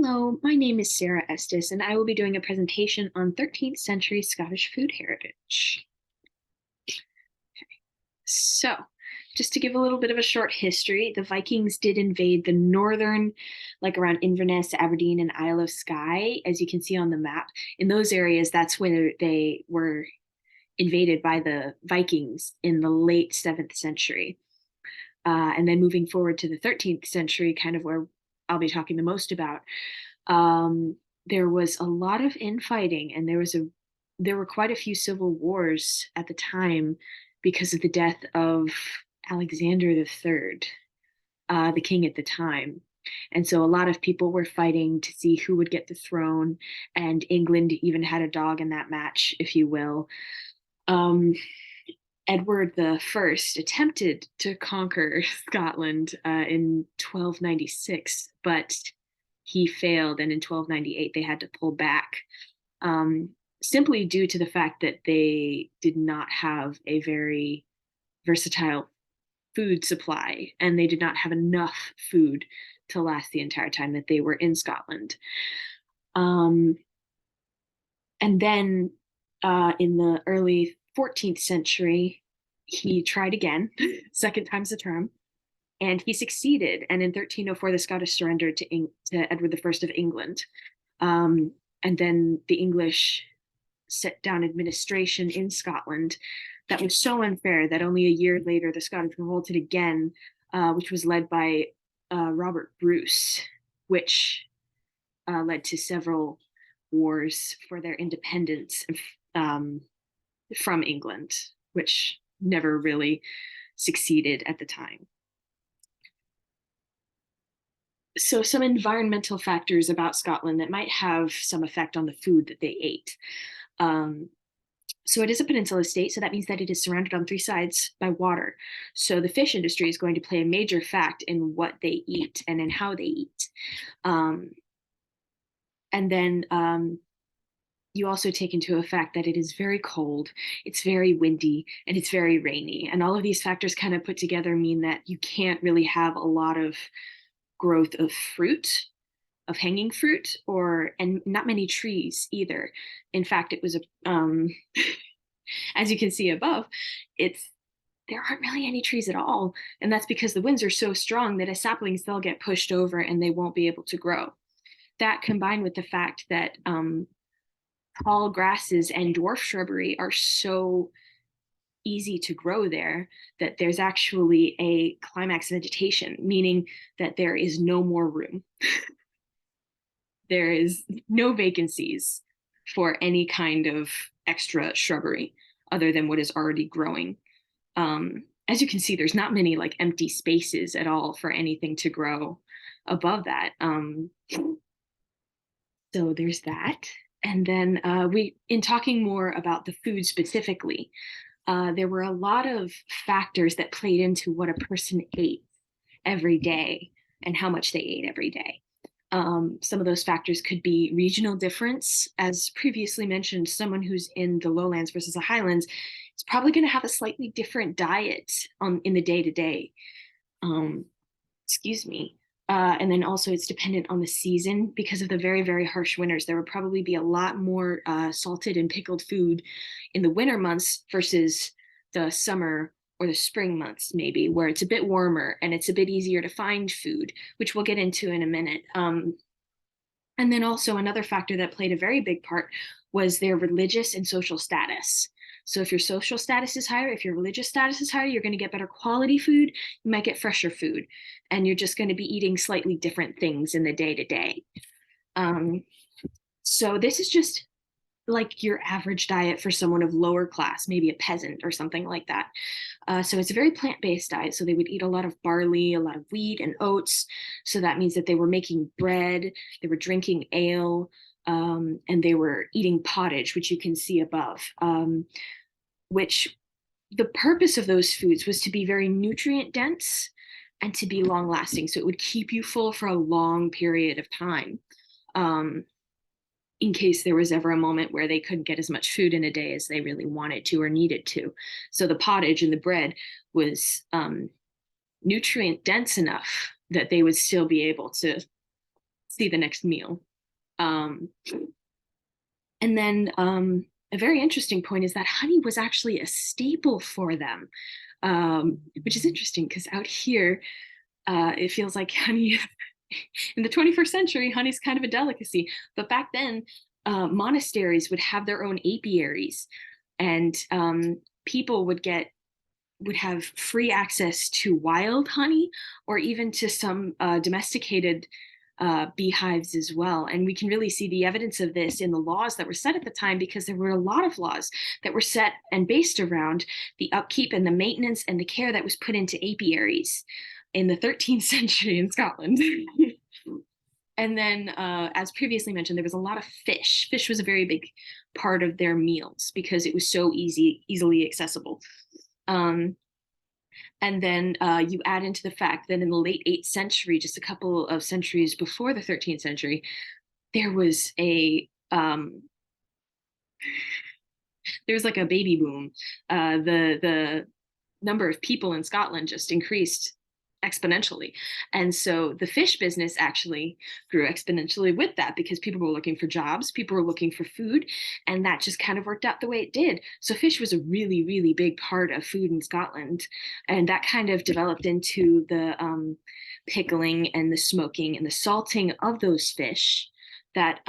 Hello, my name is Sarah Estes, and I will be doing a presentation on 13th century Scottish food heritage. So, just to give a little bit of a short history, the Vikings did invade the northern, like around Inverness, Aberdeen, and Isle of Skye, as you can see on the map. In those areas, that's where they were invaded by the Vikings in the late 7th century. And then moving forward to the 13th century, kind of where I'll be talking the most about, there was a lot of infighting, and there were quite a few civil wars at the time because of the death of Alexander III, the king at the time. And so a lot of people were fighting to see who would get the throne, and England even had a dog in that match, if you will. Edward the First attempted to conquer Scotland in 1296, but he failed, and in 1298 they had to pull back, simply due to the fact that they did not have a very versatile food supply, and they did not have enough food to last the entire time that they were in Scotland. And then in the early 14th century, he tried again, second time's the charm, and he succeeded. And in 1304, the Scottish surrendered to Edward I of England. And then the English set down administration in Scotland that was so unfair that only a year later, the Scottish revolted again, which was led by Robert Bruce, which led to several wars for their independence from England, which never really succeeded at the time. So some environmental factors about Scotland that might have some effect on the food that they ate. So it is a peninsula state, so that means that it is surrounded on three sides by water. So the fish industry is going to play a major fact in what they eat and in how they eat. And then you also take into effect that it is very cold, it's very windy, and it's very rainy. And all of these factors kind of put together mean that you can't really have a lot of growth of fruit, of hanging fruit, and not many trees either. In fact, it was as you can see above, there aren't really any trees at all, and that's because the winds are so strong that as saplings they'll get pushed over and they won't be able to grow. That combined with the fact that tall grasses and dwarf shrubbery are so easy to grow there that there's actually a climax vegetation, meaning that there is no more room. There is no vacancies for any kind of extra shrubbery other than what is already growing. As you can see, there's not many like empty spaces at all for anything to grow above that. So there's that. And then in talking more about the food specifically, there were a lot of factors that played into what a person ate every day and how much they ate every day. Some of those factors could be regional difference. As previously mentioned, someone who's in the lowlands versus the highlands is probably going to have a slightly different diet in the day-to-day. Excuse me. And then also it's dependent on the season. Because of the very, very harsh winters, there would probably be a lot more salted and pickled food in the winter months versus the summer or the spring months, maybe, where it's a bit warmer and it's a bit easier to find food, which we'll get into in a minute. And then also another factor that played a very big part was their religious and social status. So if your social status is higher, if your religious status is higher, you're going to get better quality food, you might get fresher food, and you're just going to be eating slightly different things in the day-to-day. So this is just like your average diet for someone of lower class, maybe a peasant or something like that. So it's a very plant-based diet. So they would eat a lot of barley, a lot of wheat and oats. So that means that they were making bread, they were drinking ale, and they were eating pottage, which you can see above, which the purpose of those foods was to be very nutrient dense and to be long lasting. So it would keep you full for a long period of time. In case there was ever a moment where they couldn't get as much food in a day as they really wanted to or needed to. So the pottage and the bread was nutrient dense enough that they would still be able to see the next meal. Um, and then a very interesting point is that honey was actually a staple for them, which is interesting because out here, it feels like honey in the 21st century, honey's kind of a delicacy. But back then, monasteries would have their own apiaries, and people would have free access to wild honey or even to some domesticated beehives as well. And we can really see the evidence of this in the laws that were set at the time, because there were a lot of laws that were set and based around the upkeep and the maintenance and the care that was put into apiaries in the 13th century in Scotland. And then, as previously mentioned, there was a lot of fish. Fish was a very big part of their meals because it was so easily accessible. Um, and then you add into the fact that in the late 8th century, just a couple of centuries before the 13th century, there was like a baby boom. The number of people in Scotland just increased exponentially. And so the fish business actually grew exponentially with that, because people were looking for jobs, people were looking for food, and that just kind of worked out the way it did. So fish was a really, really big part of food in Scotland. And that kind of developed into the pickling and the smoking and the salting of those fish that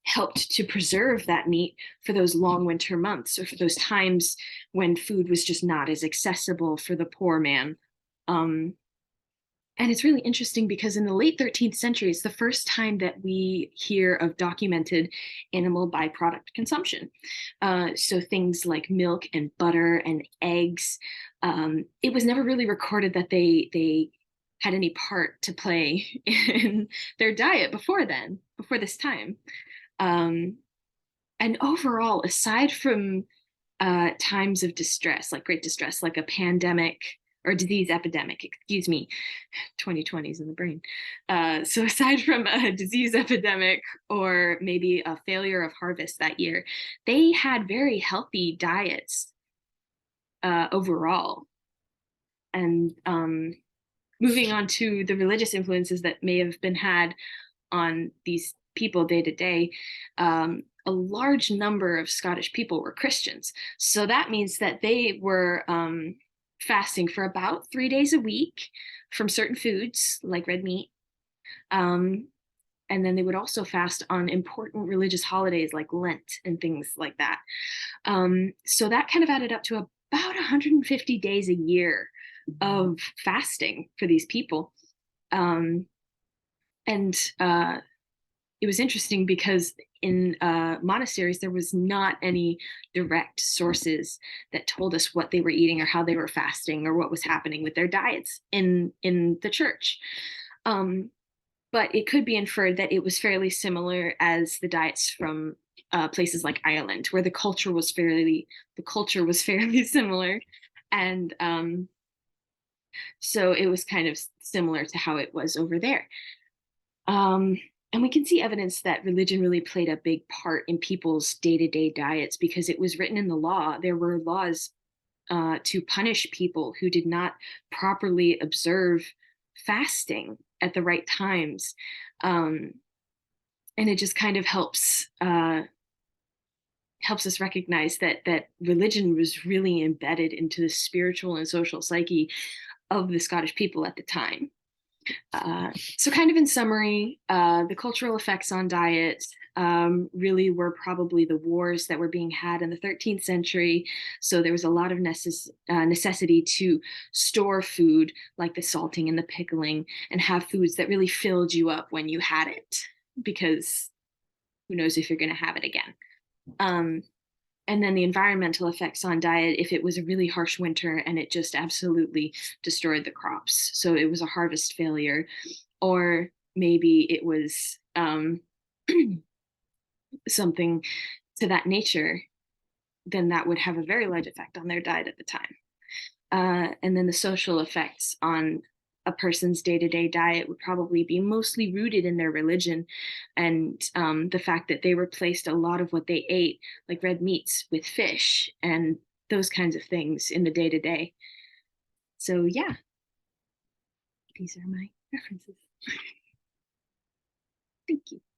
helped to preserve that meat for those long winter months, or for those times when food was just not as accessible for the poor man. Um, and it's really interesting because in the late 13th century, it's the first time that we hear of documented animal byproduct consumption. So things like milk and butter and eggs. It was never really recorded that they had any part to play in their diet before then, before this time. Um, and overall, aside from times of distress, like great distress, like a pandemic or disease epidemic, excuse me, 2020s in the brain. So aside from a disease epidemic or maybe a failure of harvest that year, they had very healthy diets overall. And moving on to the religious influences that may have been had on these people day to day, a large number of Scottish people were Christians. So that means that they were fasting for about 3 days a week from certain foods like red meat. Um, and then they would also fast on important religious holidays like Lent and things like that. So that kind of added up to about 150 days a year of fasting for these people. And it was interesting because in monasteries, there was not any direct sources that told us what they were eating or how they were fasting or what was happening with their diets in the church. But it could be inferred that it was fairly similar as the diets from places like Ireland, where the culture was fairly similar, and so it was kind of similar to how it was over there. Um, and we can see evidence that religion really played a big part in people's day-to-day diets, because it was written in the law. There were laws to punish people who did not properly observe fasting at the right times. And it just kind of helps us recognize that religion was really embedded into the spiritual and social psyche of the Scottish people at the time. So kind of in summary, the cultural effects on diet really were probably the wars that were being had in the 13th century. So there was a lot of necessity to store food, like the salting and the pickling, and have foods that really filled you up when you had it, because who knows if you're going to have it again. And then the environmental effects on diet, if it was a really harsh winter and it just absolutely destroyed the crops, so it was a harvest failure, or maybe it was something to that nature, then that would have a very large effect on their diet at the time. And then the social effects on a person's day-to-day diet would probably be mostly rooted in their religion, and the fact that they replaced a lot of what they ate, like red meats, with fish and those kinds of things in the day-to-day. So yeah, these are my references. you.